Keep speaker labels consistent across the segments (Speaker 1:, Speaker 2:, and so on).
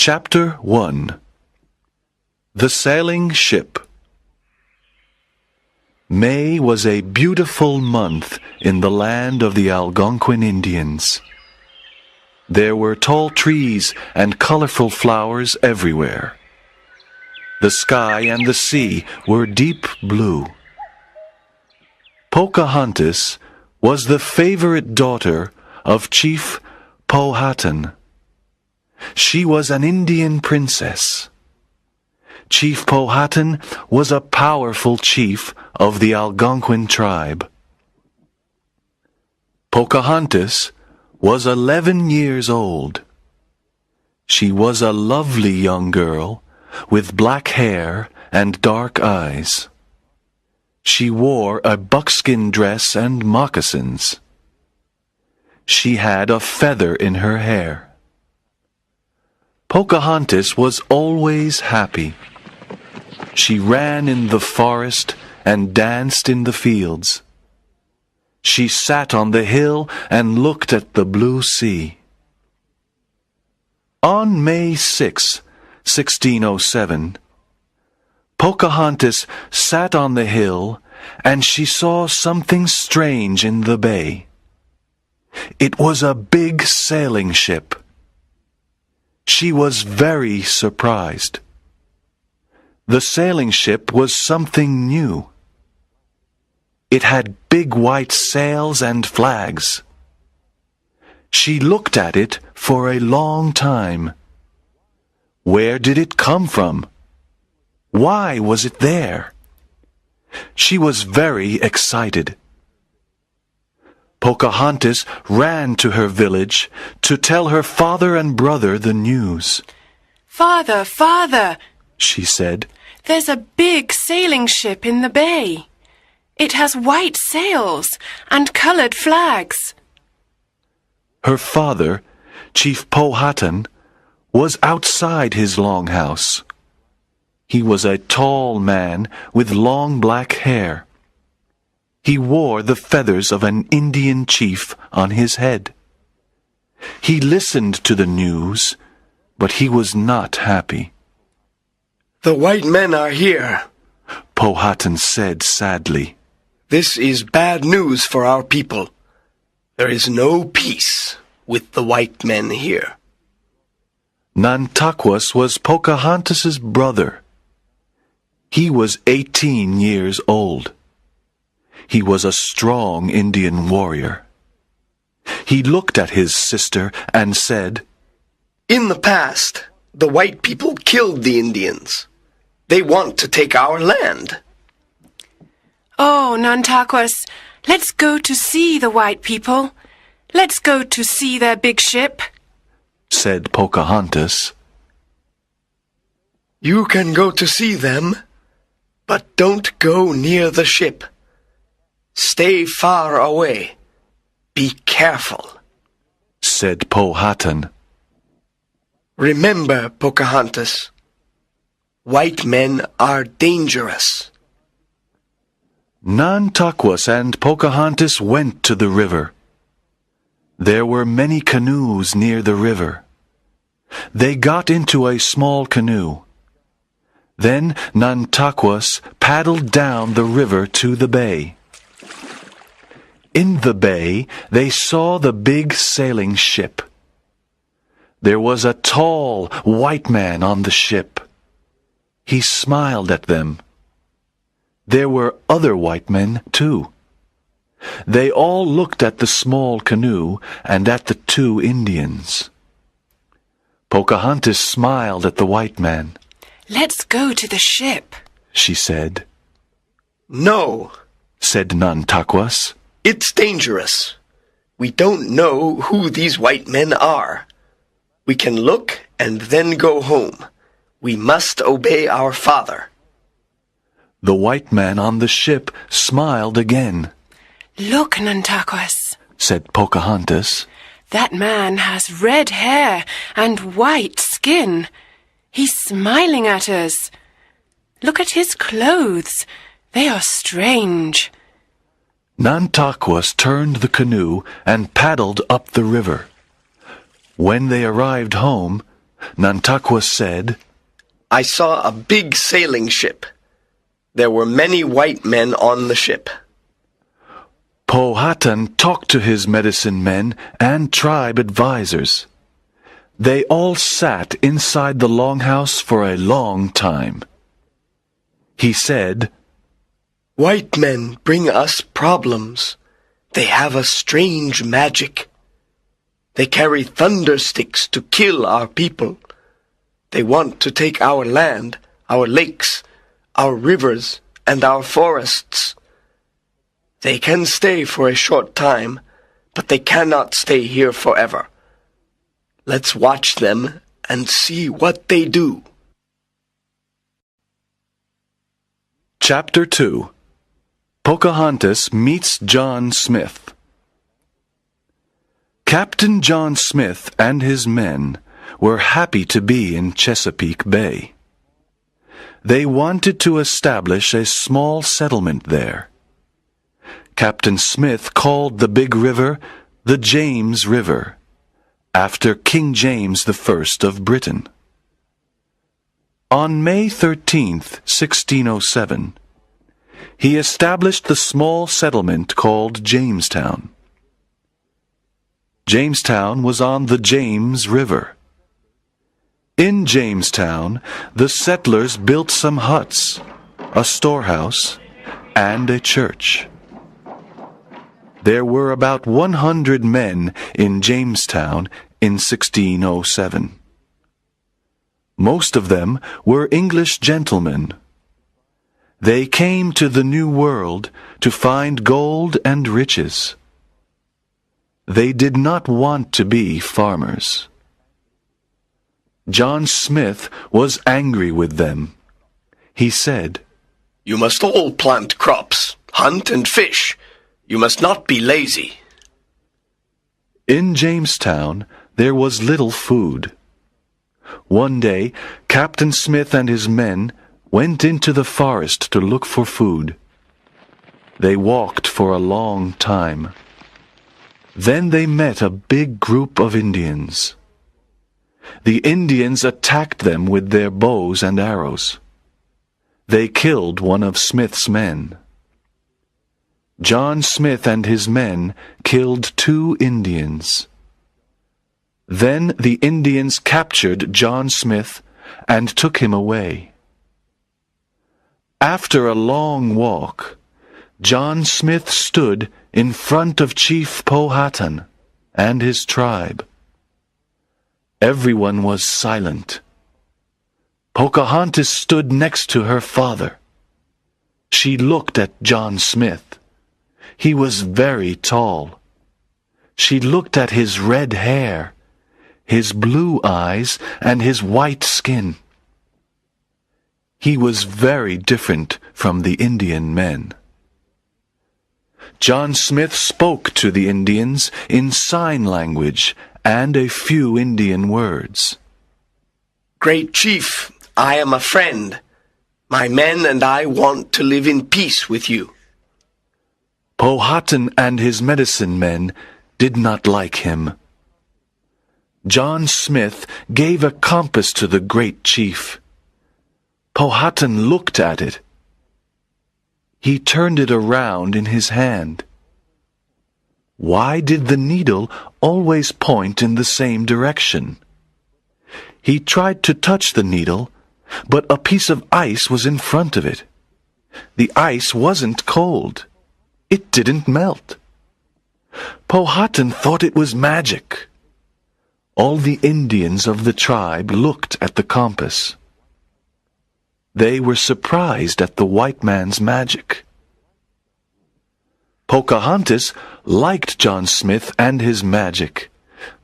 Speaker 1: Chapter 1 The Sailing Ship. May was a beautiful month in the land of the Algonquin Indians. There were tall trees and colorful flowers everywhere. The sky and the sea were deep blue. Pocahontas was the favorite daughter of Chief Powhatan. She was an Indian princess. Chief Powhatan was a powerful chief of the Algonquin tribe. Pocahontas was 11 years old. She was a lovely young girl with black hair and dark eyes. She wore a buckskin dress and moccasins. She had a feather in her hair. Pocahontas was always happy. She ran in the forest and danced in the fields. She sat on the hill and looked at the blue sea. On May 6, 1607, Pocahontas sat on the hill and she saw something strange in the bay. It was a big sailing ship. She was very surprised. The sailing ship was something new. It had big white sails and flags. She looked at it for a long time. Where did it come from? Why was it there? She was very excited. Pocahontas ran to her village to tell her father and brother the news.
Speaker 2: "Father, father,"
Speaker 1: she said,
Speaker 2: "there's a big sailing ship in the bay. It has white sails and colored flags."
Speaker 1: Her father, Chief Powhatan, was outside his long house. He was a tall man with long black hair. He wore the feathers of an Indian chief on his head. He listened to the news, but he was not happy.
Speaker 3: "The white men are here,"
Speaker 1: Powhatan said sadly.
Speaker 3: "This is bad news for our people. There is no peace with the white men here."
Speaker 1: Nantaquas was Pocahontas's brother. He was 18 years old. He was a strong Indian warrior. He looked at his sister and said,
Speaker 3: "In the past, the white people killed the Indians. They want to take our land."
Speaker 2: "Oh, Nantaquas, let's go to see the white people. Let's go to see their big ship,"
Speaker 1: said Pocahontas.
Speaker 3: "You can go to see them, but don't go near the ship. Stay far away. Be careful,"
Speaker 1: said Powhatan.
Speaker 3: "Remember, Pocahontas, white men are dangerous."
Speaker 1: Nantaquas and Pocahontas went to the river. There were many canoes near the river. They got into a small canoe. Then Nantaquas paddled down the river to the bay. In the bay, they saw the big sailing ship. There was a tall white man on the ship. He smiled at them. There were other white men, too. They all looked at the small canoe and at the two Indians. Pocahontas smiled at the white man.
Speaker 2: "Let's go to the ship,"
Speaker 1: she said.
Speaker 3: "No,"
Speaker 1: said Nantaquas.
Speaker 3: "It's dangerous. We don't know who these white men are. We can look and then go home. We must obey our father."
Speaker 1: The white man on the ship smiled again.
Speaker 2: "Look, Nantaquas,"
Speaker 1: said Pocahontas.
Speaker 2: "that man has red hair and white skin. He's smiling at us. Look at his clothes. They are strange."
Speaker 1: Nantaquas turned the canoe and paddled up the river. When they arrived home, Nantakwa said,
Speaker 3: I saw a big sailing ship. There were many white men on the ship.
Speaker 1: Powhatan talked to his medicine men and tribe advisors. They all sat inside the longhouse for a long time. He said,
Speaker 3: White men bring us problems. They have a strange magic. They carry thunder sticks to kill our people. They want to take our land, our lakes, our rivers, and our forests. They can stay for a short time, but they cannot stay here forever. Let's watch them and see what they do.
Speaker 1: Chapter 2. Pocahontas meets John Smith. Captain John Smith and his men were happy to be in Chesapeake Bay. They wanted to establish a small settlement there. Captain Smith called the big river the James River, after King James I of Britain. On May 13th, 1607, he established the small settlement called Jamestown. Jamestown was on the James River. In Jamestown, the settlers built some huts, a storehouse, and a church. There were about 100 men in Jamestown in 1607. Most of them were English gentlemen. They came to the New World to find gold and riches. They did not want to be farmers. John Smith was angry with them. He said,
Speaker 3: You must all plant crops, hunt and fish. You must not be lazy.
Speaker 1: In Jamestown, there was little food. One day, Captain Smith and his men went into the forest to look for food. They walked for a long time. Then they met a big group of Indians. The Indians attacked them with their bows and arrows. They killed one of Smith's men. John Smith and his men killed 2 Indians. Then the Indians captured John Smith and took him away. After a long walk, John Smith stood in front of Chief Powhatan and his tribe. Everyone was silent. Pocahontas stood next to her father. She looked at John Smith. He was very tall. She looked at his red hair, his blue eyes, and his white skin. He was very different from the Indian men. John Smith spoke to the Indians in sign language and a few Indian words.
Speaker 3: Great Chief, I am a friend. My men and I want to live in peace with you.
Speaker 1: Powhatan and his medicine men did not like him. John Smith gave a compass to the great chief. Powhatan looked at it. He turned it around in his hand. Why did the needle always point in the same direction? He tried to touch the needle, but a piece of ice was in front of it. The ice wasn't cold. It didn't melt. Powhatan thought it was magic. All the Indians of the tribe looked at the compass. They were surprised at the white man's magic. Pocahontas liked John Smith and his magic,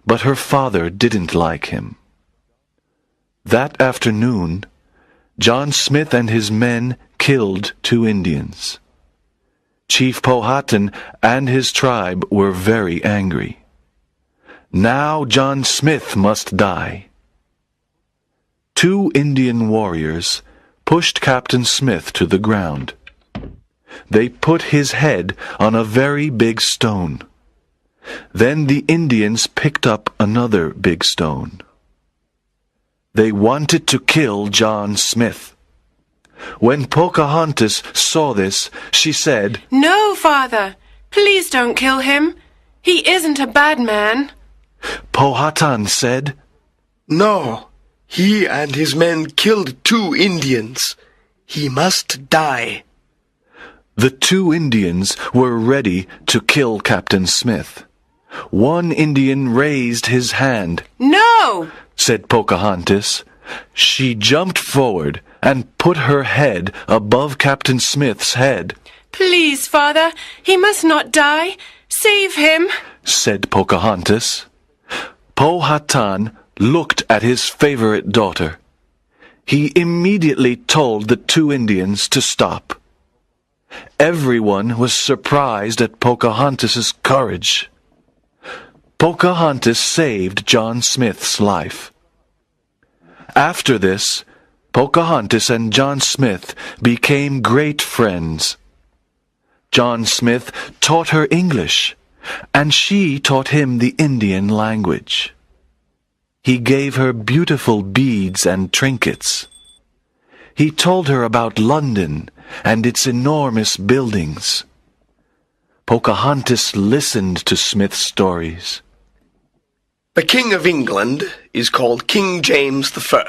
Speaker 1: but her father didn't like him. That afternoon, John Smith and his men killed 2 Indians. Chief Powhatan and his tribe were very angry. Now John Smith must die. 2 Indian warriors pushed Captain Smith to the ground. They put his head on a very big stone. Then the Indians picked up another big stone. They wanted to kill John Smith. When Pocahontas saw this, she said,
Speaker 2: "No, Father, please don't kill him. He isn't a bad man."
Speaker 1: Powhatan said,
Speaker 3: No, he and his men killed 2 Indians. He must die.
Speaker 1: The 2 Indians were ready to kill Captain Smith. One Indian raised his hand.
Speaker 2: "No!"
Speaker 1: said Pocahontas. She jumped forward and put her head above Captain Smith's head.
Speaker 2: "Please, Father, he must not die. Save him,"
Speaker 1: said Pocahontas. Powhatan looked at his favorite daughter. He immediately told the 2 Indians to stop. Everyone was surprised at Pocahontas's courage. Pocahontas saved John Smith's life. After this, Pocahontas and John Smith became great friends. John Smith taught her English, and she taught him the Indian language. He gave her beautiful beads and trinkets. He told her about London and its enormous buildings. Pocahontas listened to Smith's stories.
Speaker 3: The King of England is called King James I.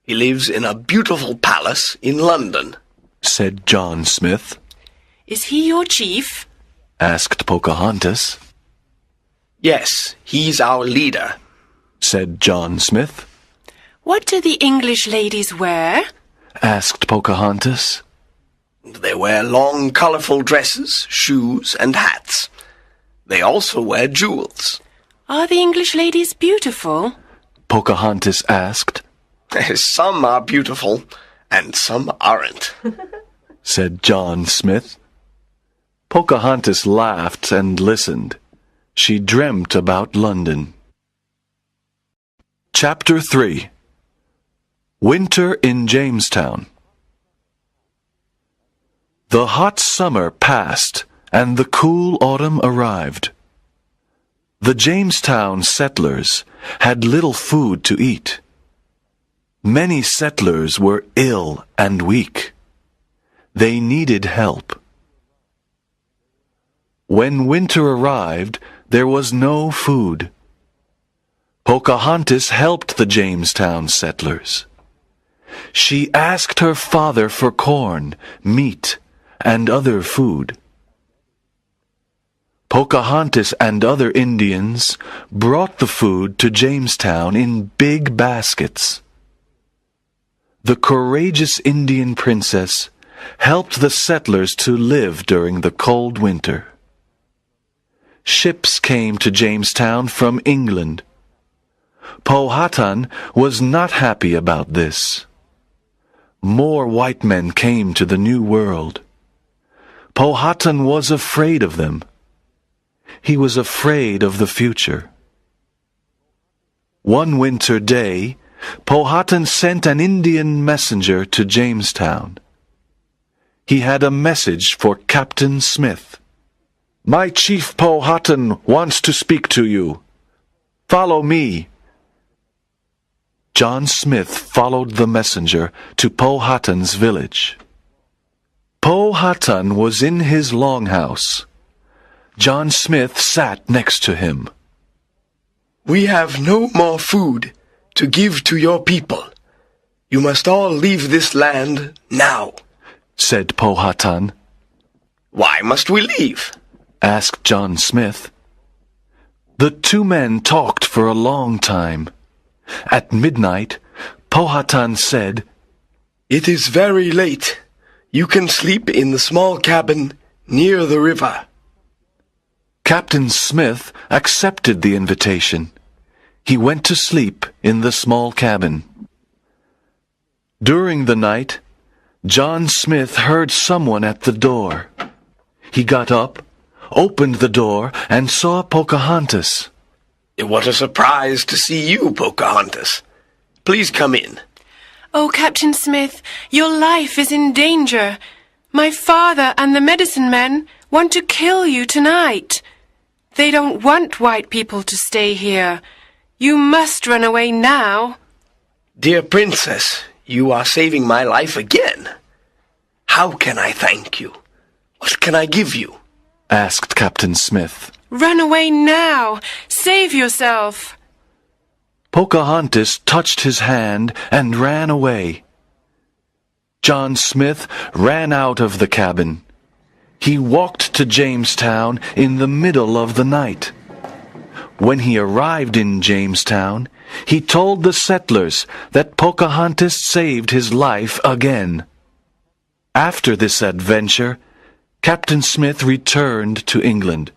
Speaker 3: He lives in a beautiful palace in London,
Speaker 1: said John Smith.
Speaker 2: "Is he your chief?"
Speaker 1: asked Pocahontas.
Speaker 3: Yes, he's our leader,
Speaker 1: said John Smith.
Speaker 2: "What do the English ladies wear?"
Speaker 1: asked Pocahontas.
Speaker 3: They wear long, colorful dresses, shoes, and hats. They also wear jewels.
Speaker 2: "Are the English ladies beautiful?"
Speaker 1: Pocahontas asked.
Speaker 3: Some are beautiful, and some aren't,
Speaker 1: said John Smith. Pocahontas laughed and listened. She dreamt about London. Chapter 3. Winter in Jamestown. The hot summer passed, and the cool autumn arrived. The Jamestown settlers had little food to eat. Many settlers were ill and weak. They needed help. When winter arrived, there was no food. Pocahontas helped the Jamestown settlers. She asked her father for corn, meat, and other food. Pocahontas and other Indians brought the food to Jamestown in big baskets. The courageous Indian princess helped the settlers to live during the cold winter. Ships came to Jamestown from England. Powhatan was not happy about this. More white men came to the New World. Powhatan was afraid of them. He was afraid of the future. One winter day, Powhatan sent an Indian messenger to Jamestown. He had a message for Captain Smith. "My chief Powhatan wants to speak to you. Follow me." John Smith followed the messenger to Powhatan's village. Powhatan was in his longhouse. John Smith sat next to him.
Speaker 3: "We have no more food to give to your people. You must all leave this land now,"
Speaker 1: said Powhatan.
Speaker 3: "Why must we leave?"
Speaker 1: asked John Smith. The 2 men talked for a long time. At midnight, Powhatan said,
Speaker 3: "It is very late. You can sleep in the small cabin near the river."
Speaker 1: Captain Smith accepted the invitation. He went to sleep in the small cabin. During the night, John Smith heard someone at the door. He got up, opened the door, and saw Pocahontas.
Speaker 3: "What a surprise to see you, Pocahontas. Please come in."
Speaker 2: "Oh, Captain Smith, your life is in danger. My father and the medicine men want to kill you tonight. They don't want white people to stay here. You must run away now."
Speaker 3: Dear Princess, you are saving my life again. How can I thank you? What can I give you?
Speaker 1: Asked Captain Smith.
Speaker 2: Run away now! Save yourself!
Speaker 1: Pocahontas touched his hand and ran away. John Smith ran out of the cabin. He walked to Jamestown in the middle of the night. When he arrived in Jamestown, he told the settlers that Pocahontas saved his life again. After this adventure, Captain Smith returned to England.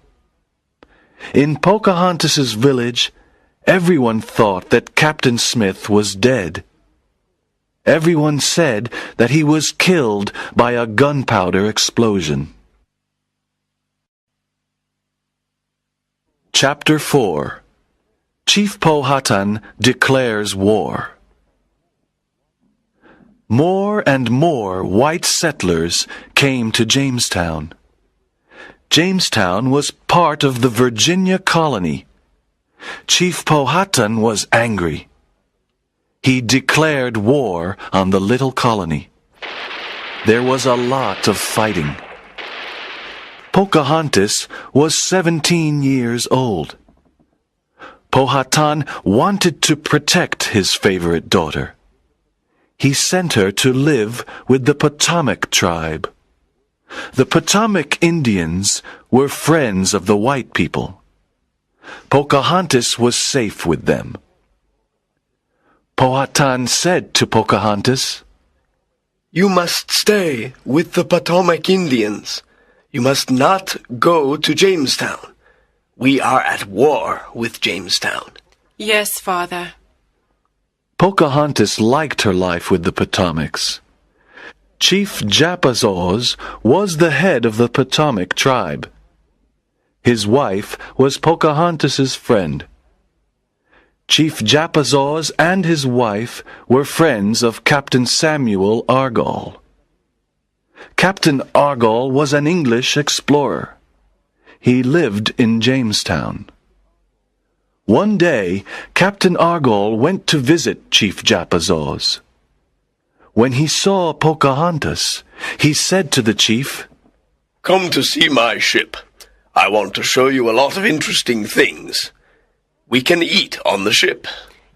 Speaker 1: In Pocahontas's village, everyone thought that Captain Smith was dead. Everyone said that he was killed by a gunpowder explosion. Chapter 4. Chief Powhatan declares war. More and more white settlers came to Jamestown. Jamestown was part of the Virginia colony. Chief Powhatan was angry. He declared war on the little colony. There was a lot of fighting. Pocahontas was 17 years old. Powhatan wanted to protect his favorite daughter. He sent her to live with the Potomac tribe. The Potomac Indians were friends of the white people. Pocahontas was safe with them. Powhatan said to Pocahontas,
Speaker 3: You must stay with the Potomac Indians. You must not go to Jamestown. We are at war with Jamestown.
Speaker 2: Yes, Father.
Speaker 1: Pocahontas liked her life with the Potomacs. Chief Japazaws was the head of the Potomac tribe. His wife was Pocahontas's friend. Chief Japazaws and his wife were friends of Captain Samuel Argall. Captain Argall was an English explorer. He lived in Jamestown. One day, Captain Argall went to visit Chief Japazaws. When he saw Pocahontas, he said to the chief,
Speaker 3: Come to see my ship. I want to show you a lot of interesting things. We can eat on the ship.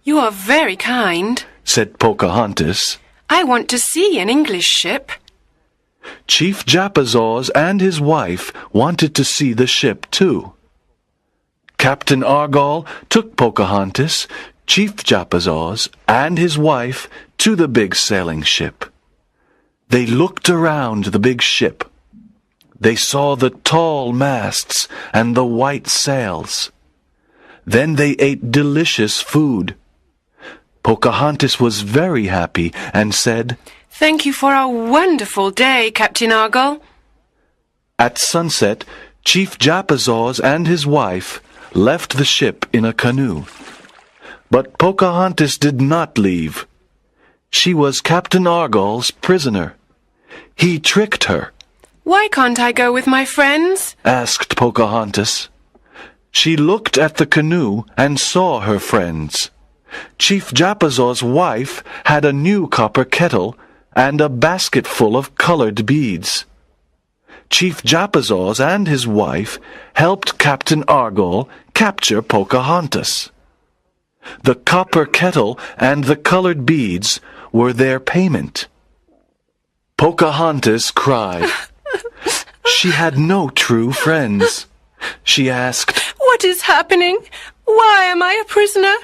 Speaker 2: You are very kind,
Speaker 1: said Pocahontas.
Speaker 2: I want to see an English ship.
Speaker 1: Chief Japazaws and his wife wanted to see the ship too. Captain Argall took Pocahontas, Chief Japazaws, and his wife to the big sailing ship. They looked around the big ship. They saw the tall masts and the white sails. Then they ate delicious food. Pocahontas was very happy and said,
Speaker 2: Thank you for a wonderful day, Captain Argall.
Speaker 1: At sunset, Chief Japazaws and his wife left the ship in a canoe. But Pocahontas did not leave. She was Captain Argall's prisoner. He tricked her.
Speaker 2: Why can't I go with my friends?
Speaker 1: Asked Pocahontas. She looked at the canoe and saw her friends. Chief Japazaws' wife had a new copper kettle and a basket full of colored beads. Chief Japazaws and his wife helped Captain Argall capture Pocahontas. The copper kettle and the colored beads were their payment. Pocahontas cried. She had no true friends. She asked,
Speaker 2: What is happening? Why am I a prisoner?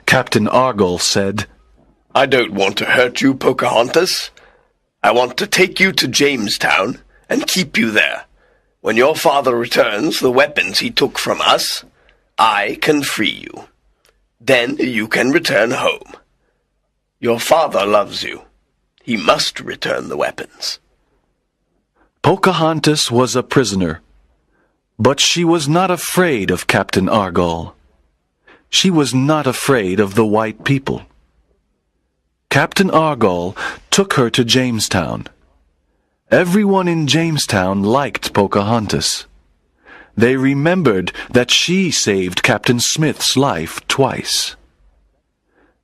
Speaker 1: Captain Argall said,
Speaker 3: I don't want to hurt you, Pocahontas. I want to take you to Jamestown and keep you there. When your father returns the weapons he took from us, I can free you. Then you can return home. Your father loves you. He must return the weapons.
Speaker 1: Pocahontas was a prisoner, but she was not afraid of Captain Argall. She was not afraid of the white people. Captain Argall took her to Jamestown. Everyone in Jamestown liked Pocahontas. They remembered that she saved Captain Smith's life twice.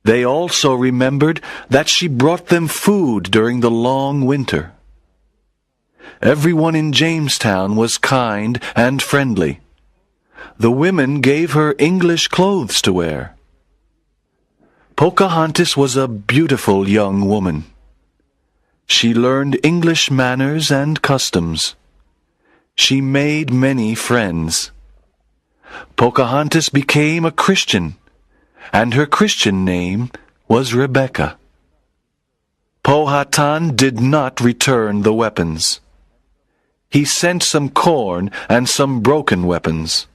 Speaker 1: They also remembered that she brought them food during the long winter. Everyone in Jamestown was kind and friendly. The women gave her English clothes to wear. Pocahontas was a beautiful young woman. She learned English manners and customs. She made many friends. Pocahontas became a Christian, and her Christian name was Rebecca. Powhatan did not return the weapons. He sent some corn and some broken weapons.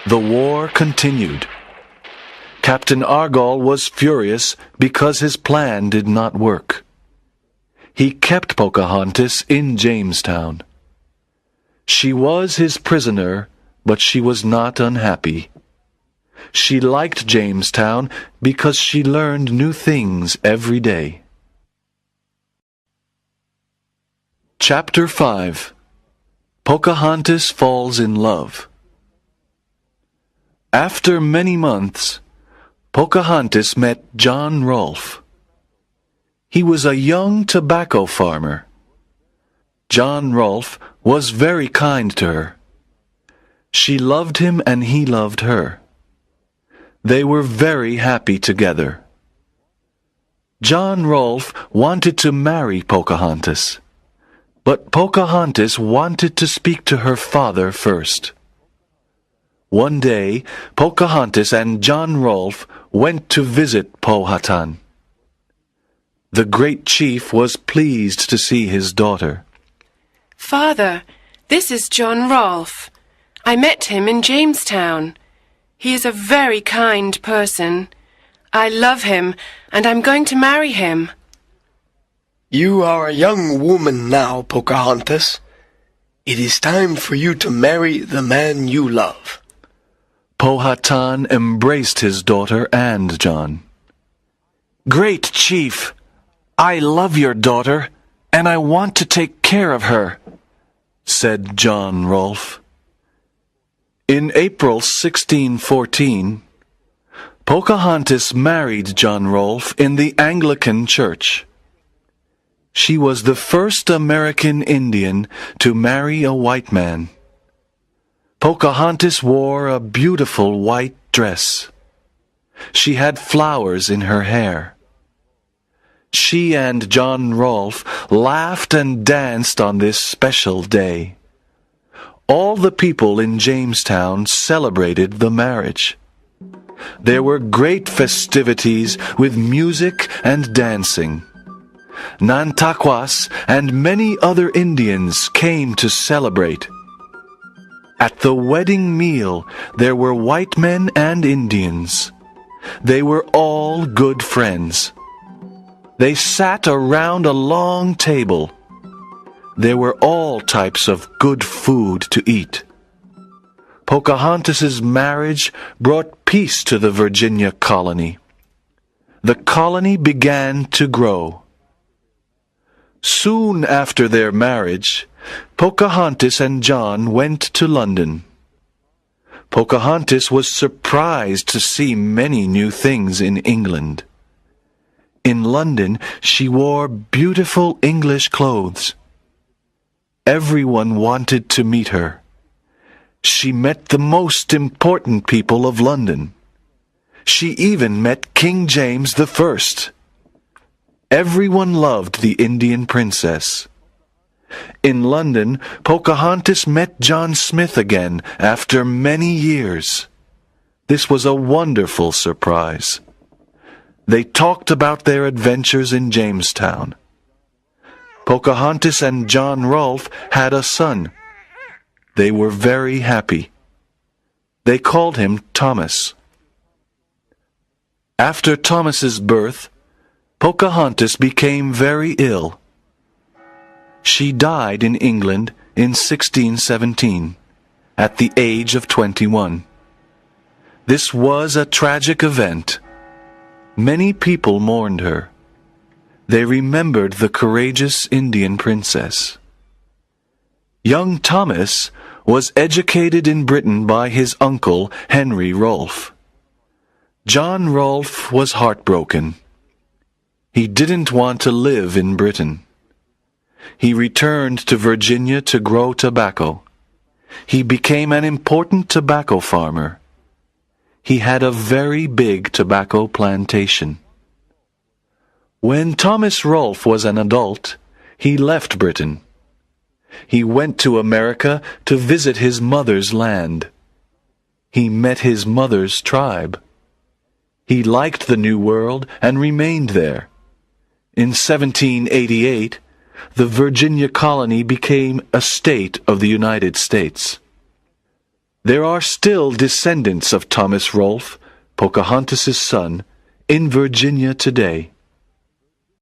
Speaker 1: The war continued. Captain Argall was furious because his plan did not work. He kept Pocahontas in Jamestown. She was his prisoner, but she was not unhappy. She liked Jamestown because she learned new things every day. Chapter 5. Pocahontas Falls in Love. After many months, Pocahontas met John Rolfe. He was a young tobacco farmer. John Rolfe was very kind to her. She loved him and he loved her. They were very happy together. John Rolfe wanted to marry Pocahontas, but Pocahontas wanted to speak to her father first. One day, Pocahontas and John Rolfe went to visit Powhatan. The great chief was pleased to see his daughter.
Speaker 2: Father, this is John Rolfe. I met him in Jamestown. He is a very kind person. I love him, and I'm going to marry him.
Speaker 3: You are a young woman now, Pocahontas. It is time for you to marry the man you love.
Speaker 1: Powhatan embraced his daughter and John. Great chief, I love your daughter, and I want to take care of her, said John Rolfe. In April 1614, Pocahontas married John Rolfe in the Anglican Church. She was the first American Indian to marry a white man. Pocahontas wore a beautiful white dress. She had flowers in her hair. She and John Rolfe laughed and danced on this special day. All the people in Jamestown celebrated the marriage. There were great festivities with music and dancing. Nantaquas and many other Indians came to celebrate. At the wedding meal, there were white men and Indians. They were all good friends. They sat around a long table. There were all types of good food to eat. Pocahontas's marriage brought peace to the Virginia colony. The colony began to grow. Soon after their marriage, Pocahontas and John went to London. Pocahontas was surprised to see many new things in England. In London, she wore beautiful English clothes. Everyone wanted to meet her. She met the most important people of London. She even met King James I. Everyone loved the Indian princess. In London, Pocahontas met John Smith again after many years. This was a wonderful surprise. They talked about their adventures in Jamestown. Pocahontas and John Rolfe had a son. They were very happy. They called him Thomas. After Thomas's birth, Pocahontas became very ill. She died in England in 1617, at the age of 21. This was a tragic event. Many people mourned her. They remembered the courageous Indian princess. Young Thomas was educated in Britain by his uncle Henry Rolfe. John Rolfe was heartbroken. He didn't want to live in Britain. He returned to Virginia to grow tobacco. He became an important tobacco farmer. He had a very big tobacco plantation. When Thomas Rolfe was an adult, he left Britain. He went to America to visit his mother's land. He met his mother's tribe. He liked the New World and remained there. In 1788, the Virginia colony became a state of the United States. There are still descendants of Thomas Rolfe, Pocahontas' son, in Virginia today.